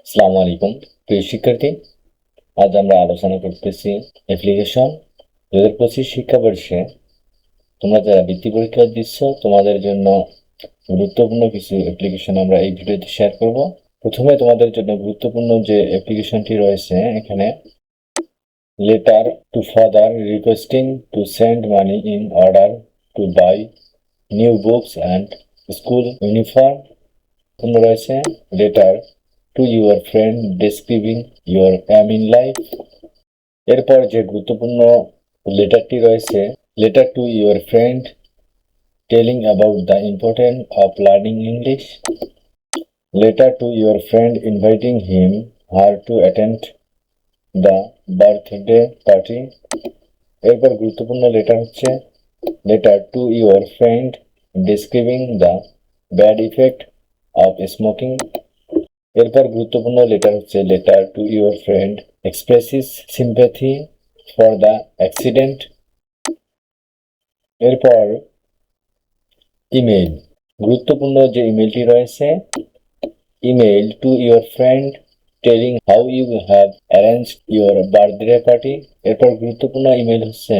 আসসালামু আলাইকুম প্রিয় শিক্ষার্থী। আজ আমরা আলোচনা করতেছি অ্যাপ্লিকেশন 2025 শিক্ষাবর্ষে তোমরা যারা বৃত্তি পরীক্ষা দিচ্ছ তোমাদের জন্য গুরুত্বপূর্ণ কিছু অ্যাপ্লিকেশন আমরা এই ভিডিওতে শেয়ার করব। প্রথমে তোমাদের জন্য গুরুত্বপূর্ণ যে অ্যাপ্লিকেশনটি রয়েছে এখানে, letter to father requesting to send money in order to buy new books and school uniform. রয়েছে letter to your friend describing your aim in life. এরপর যে গুরুত্বপূর্ণ লেটারটি রয়েছে, letter to your friend telling about the importance of learning English. Letter to your friend inviting him her to attend the birthday party. এরপর গুরুত্বপূর্ণ letter হচ্ছে letter to your friend describing the bad effect of smoking. এরপর গুরুত্বপূর্ণ letter হচ্ছে letter to your friend expresses sympathy for the accident. এরপর email, গুরুত্বপূর্ণ যে ইমেইলটি রয়েছে, email to your friend telling how you have arranged your birthday party. এরপর গুরুত্বপূর্ণ ইমেইল হচ্ছে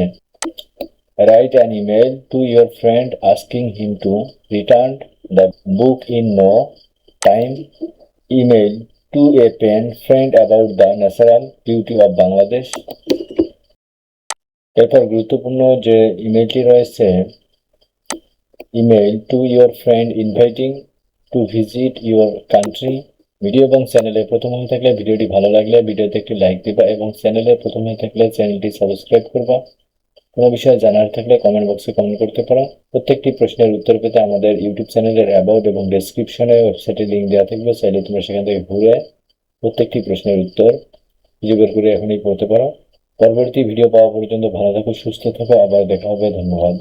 write an email to your friend asking him to return the book in no time. Email to a pen friend about the natural beauty of Bangladesh. এরপর গুরুত্বপূর্ণ যে ইমেইলটি রয়েছে, email to your friend inviting to visit your country. Video এবং চ্যানেলে প্রথম হয়ে থাকলে ভিডিওটি ভালো লাগলে ভিডিওতে একটি লাইক দিবা এবং চ্যানেলে প্রথম হয়ে থাকলে চ্যানেলটি সাবস্ক্রাইব করবা। কোনো বিষয়ে জানার থাকলে কমেন্ট বক্সে কমেন্ট করতে পারো। প্রত্যেকটি প্রশ্নের উত্তর পেতে আমাদের ইউটিউব চ্যানেলের অ্যাবাউট এবং ডেসক্রিপশনে ওয়েবসাইটের লিঙ্ক দেওয়া থাকবে, চাইলে তোমরা সেখান থেকে ঘুরে প্রত্যেকটি প্রশ্নের উত্তর খুঁজে বের করে এখনই পড়তে পারো। পরবর্তী ভিডিও পাওয়া পর্যন্ত ভালো থাকো, সুস্থ থাকো, আবার দেখা হবে। ধন্যবাদ।